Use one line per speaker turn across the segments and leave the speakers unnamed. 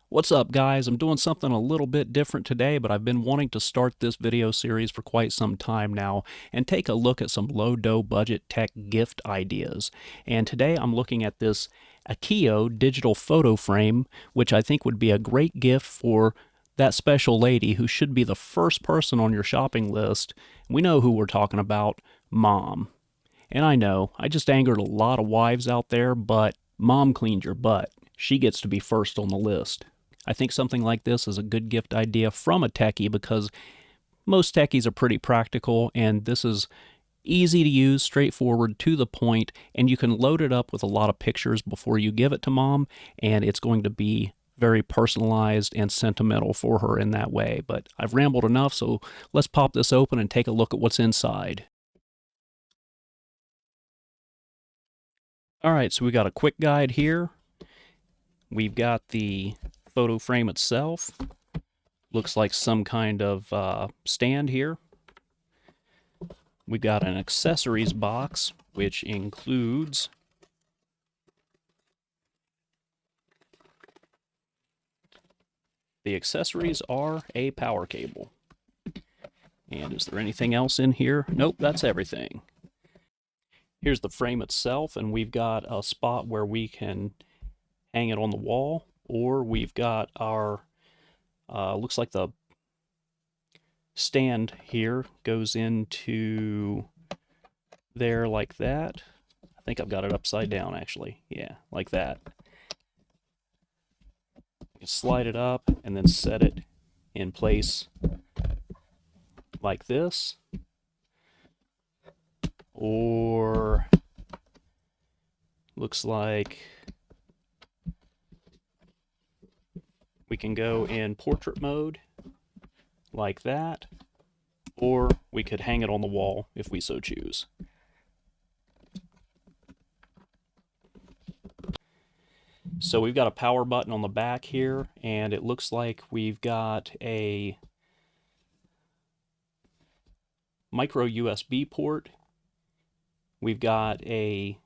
What's up, guys? I'm doing something a little bit different today, but I've been wanting to start this video series for quite some time now and take a look at some low-dough budget tech gift ideas. And today I'm looking at this Akiyo Digital Photo Frame, which I think would be a great gift for that special lady who should be the first person on your shopping list. We know who we're talking about, Mom. And I know, I just angered a lot of wives out there, but Mom cleaned your butt. She gets to be first on the list. I think something like this is a good gift idea from a techie because most techies are pretty practical, and this is easy to use, straightforward, to the point, and you can load it up with a lot of pictures before you give it to Mom, and it's going to be very personalized and sentimental for her in that way. But I've rambled enough, so let's pop this open and take a look at what's inside. All right, so we got a quick guide here. We've got the photo frame itself. Looks like some kind of stand here. We've got an accessories box, which includes the accessories are a power cable. And is there anything else in here? Nope, that's everything. Here's the frame itself, and we've got a spot where we can hang it on the wall, or we've got our, looks like the stand here goes into there like that. I think I've got it upside down actually. Yeah, like that. You can slide it up and then set it in place like this. Or looks like we can go in portrait mode like that, or we could hang it on the wall if we so choose. So we've got a power button on the back here, and it looks like we've got a micro USB port. We've got a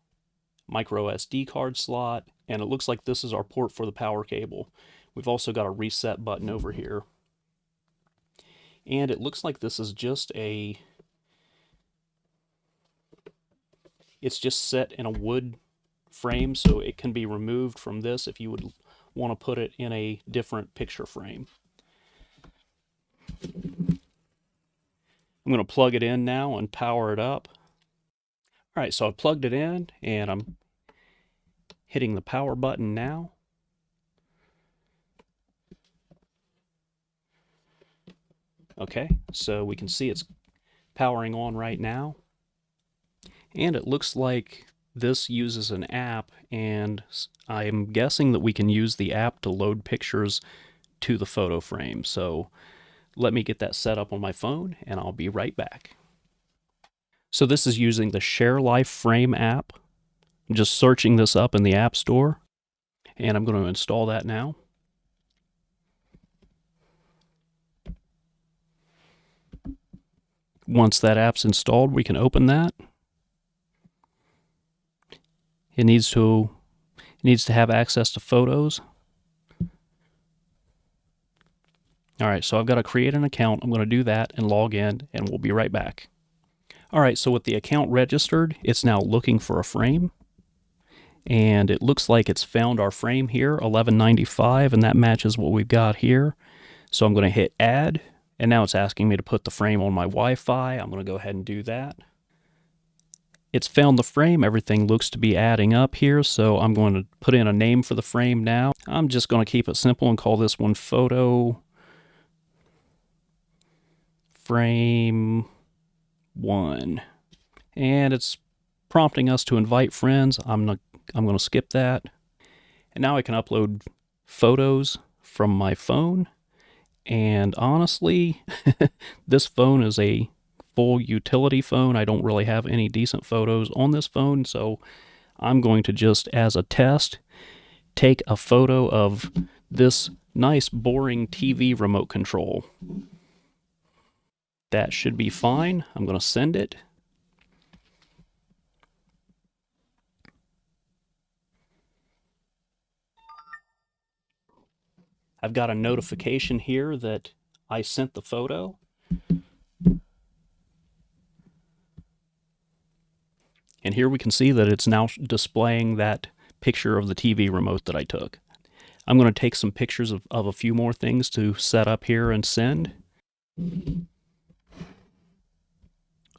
micro SD card slot, and it looks like this is our port for the power cable. We've also got a reset button over here. And it looks like this is just it's just set in a wood frame, so it can be removed from this if you would want to put it in a different picture frame. I'm going to plug it in now and power it up. All right, so I've plugged it in, and I'm hitting the power button now. Okay, so we can see it's powering on right now. And it looks like this uses an app, and I'm guessing that we can use the app to load pictures to the photo frame. So let me get that set up on my phone, and I'll be right back. So this is using the Share Life Frame app. I'm just searching this up in the App Store, and I'm going to install that now. Once that app's installed, we can open that. It needs to have access to photos. All right, so I've got to create an account. I'm going to do that and log in, and we'll be right back. All right, so with the account registered, it's now looking for a frame. And it looks like it's found our frame here, 1195, and that matches what we've got here. So I'm going to hit add, and now it's asking me to put the frame on my Wi-Fi. I'm going to go ahead and do that. It's found the frame. Everything looks to be adding up here, so I'm going to put in a name for the frame now. I'm just going to keep it simple and call this one Photo Frame 1. And it's prompting us to invite friends. I'm going to skip that. And now I can upload photos from my phone. And honestly, this phone is a full utility phone. I don't really have any decent photos on this phone, so I'm going to just, as a test, take a photo of this nice boring TV remote control. That should be fine. I'm going to send it. I've got a notification here that I sent the photo. And here we can see that it's now displaying that picture of the TV remote that I took. I'm going to take some pictures of a few more things to set up here and send.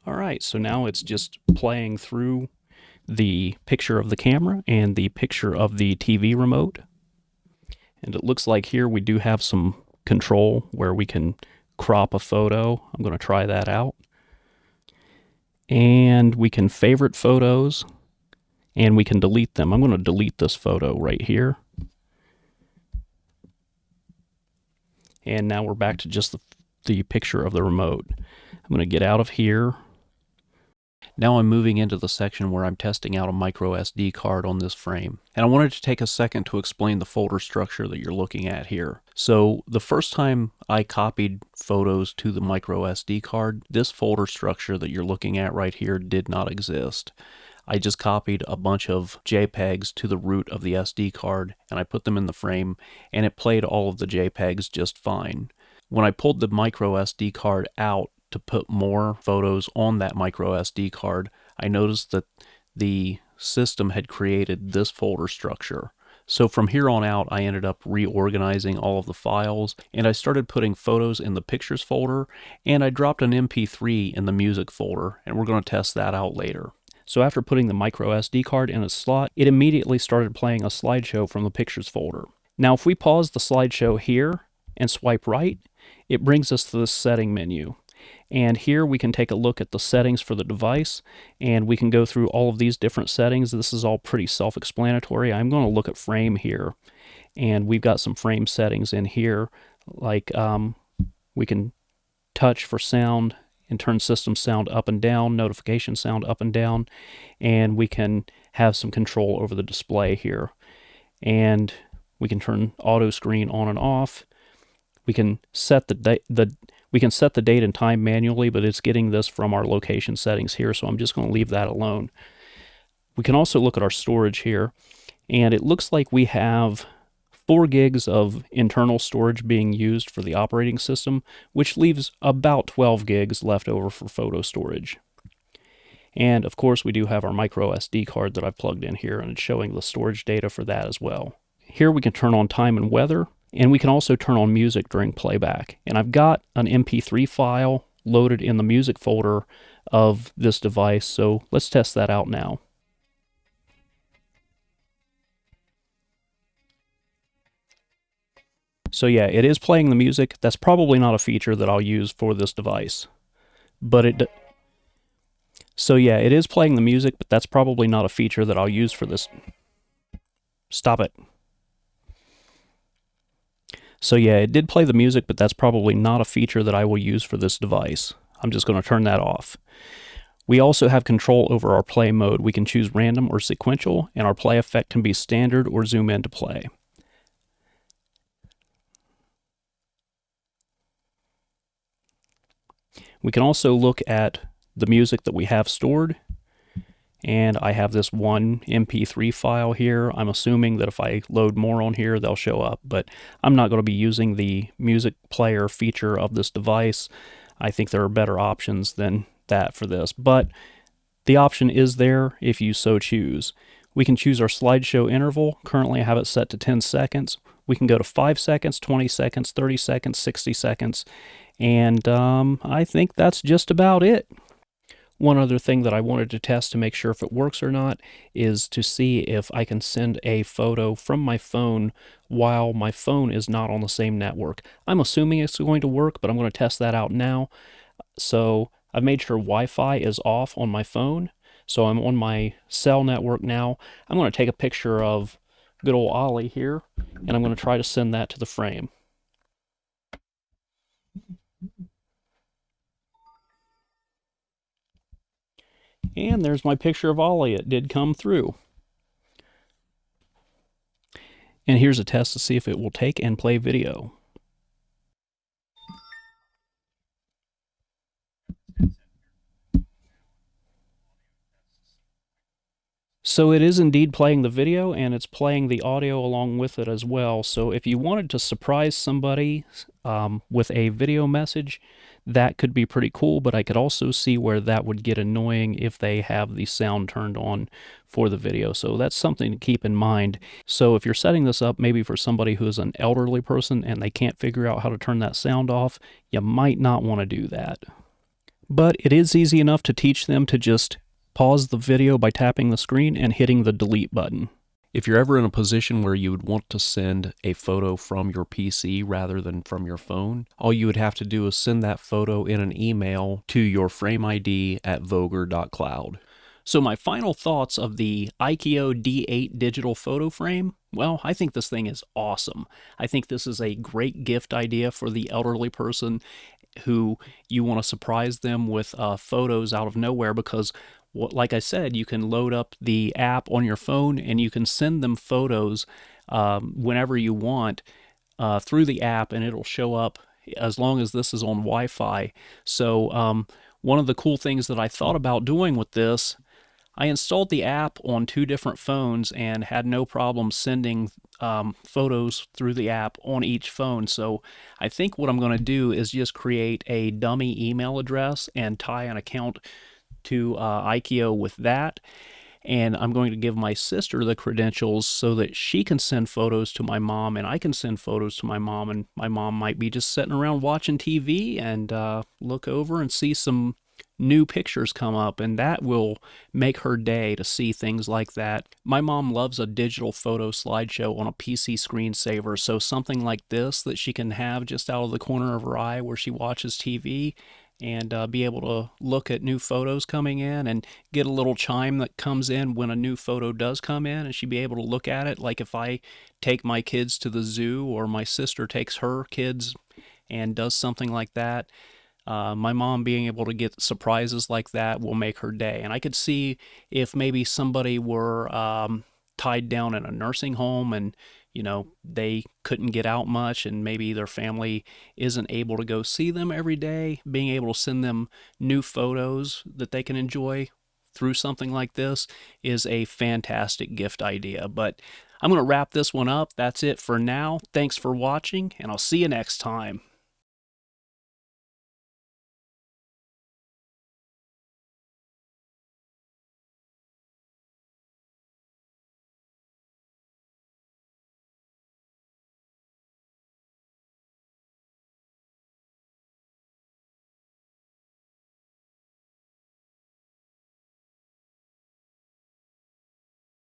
All right, so now it's just playing through the picture of the camera and the picture of the TV remote. And it looks like here we do have some control where we can crop a photo. I'm going to try that out. And we can favorite photos and we can delete them. I'm going to delete this photo right here. And now we're back to just the picture of the remote. I'm going to get out of here. Now I'm moving into the section where I'm testing out a micro SD card on this frame. And I wanted to take a second to explain the folder structure that you're looking at here. So the first time I copied photos to the micro SD card, this folder structure that you're looking at right here did not exist. I just copied a bunch of JPEGs to the root of the SD card and I put them in the frame and it played all of the JPEGs just fine. When I pulled the micro SD card out to put more photos on that micro SD card, I noticed that the system had created this folder structure. So from here on out, I ended up reorganizing all of the files and I started putting photos in the pictures folder and I dropped an MP3 in the music folder and we're going to test that out later. So after putting the micro SD card in its slot, it immediately started playing a slideshow from the pictures folder. Now if we pause the slideshow here and swipe right, it brings us to this setting menu. And here we can take a look at the settings for the device and we can go through all of these different settings. This is all pretty self-explanatory. I'm going to look at frame here and we've got some frame settings in here, like we can touch for sound and turn system sound up and down, notification sound up and down, and we can have some control over the display here. And we can turn auto screen on and off. We can set the date and time manually, but it's getting this from our location settings here, so I'm just going to leave that alone. We can also look at our storage here, and it looks like we have 4 gigs of internal storage being used for the operating system, which leaves about 12 gigs left over for photo storage. And of course we do have our micro SD card that I've plugged in here, and it's showing the storage data for that as well. Here we can turn on time and weather, and we can also turn on music during playback. And I've got an MP3 file loaded in the music folder of this device, so let's test that out now. So yeah, it is playing the music. That's probably not a feature that I'll use for this device. So yeah, it is playing the music, but that's probably not a feature that I'll use for this. Stop it. So yeah, it did play the music, but that's probably not a feature that I will use for this device. I'm just going to turn that off. We also have control over our play mode. We can choose random or sequential, and our play effect can be standard or zoom in to play. We can also look at the music that we have stored, and I have this one MP3 file here. I'm assuming that if I load more on here, they'll show up, but I'm not going to be using the music player feature of this device. I think there are better options than that for this, but the option is there if you so choose. We can choose our slideshow interval. Currently I have it set to 10 seconds. We can go to 5 seconds, 20 seconds, 30 seconds, 60 seconds, and I think that's just about it. One other thing that I wanted to test to make sure if it works or not is to see if I can send a photo from my phone while my phone is not on the same network. I'm assuming it's going to work, but I'm going to test that out now. So I've made sure Wi-Fi is off on my phone. So I'm on my cell network now. I'm going to take a picture of good old Ollie here, and I'm going to try to send that to the frame. And there's my picture of Ollie. It did come through. And here's a test to see if it will take and play video. So it is indeed playing the video, and it's playing the audio along with it as well. So if you wanted to surprise somebody with a video message, that could be pretty cool, but I could also see where that would get annoying if they have the sound turned on for the video. So that's something to keep in mind. So if you're setting this up maybe for somebody who is an elderly person and they can't figure out how to turn that sound off, you might not want to do that. But it is easy enough to teach them to just pause the video by tapping the screen and hitting the delete button. If you're ever in a position where you would want to send a photo from your PC rather than from your phone, all you would have to do is send that photo in an email to your frame ID at voger.cloud. So my final thoughts of the Akiyo D8 digital photo frame, well, I think this thing is awesome. I think this is a great gift idea for the elderly person who you want to surprise them with photos out of nowhere, because like I said, you can load up the app on your phone and you can send them photos whenever you want through the app, and it'll show up as long as this is on Wi-Fi. So one of the cool things that I thought about doing with this, I installed the app on 2 different phones and had no problem sending photos through the app on each phone. So I think what I'm going to do is just create a dummy email address and tie an account to Akiyo with that. And I'm going to give my sister the credentials so that she can send photos to my mom, and I can send photos to my mom, and my mom might be just sitting around watching TV and look over and see some new pictures come up, and that will make her day to see things like that. My mom loves a digital photo slideshow on a PC screensaver, so something like this that she can have just out of the corner of her eye where she watches TV, and be able to look at new photos coming in and get a little chime that comes in when a new photo does come in, and she'd be able to look at it. Like if I take my kids to the zoo, or my sister takes her kids and does something like that, my mom being able to get surprises like that will make her day. And I could see if maybe somebody were tied down in a nursing home, and they couldn't get out much, and maybe their family isn't able to go see them every day, being able to send them new photos that they can enjoy through something like this is a fantastic gift idea. But I'm going to wrap this one up. That's it for now. Thanks for watching, and I'll see you next time.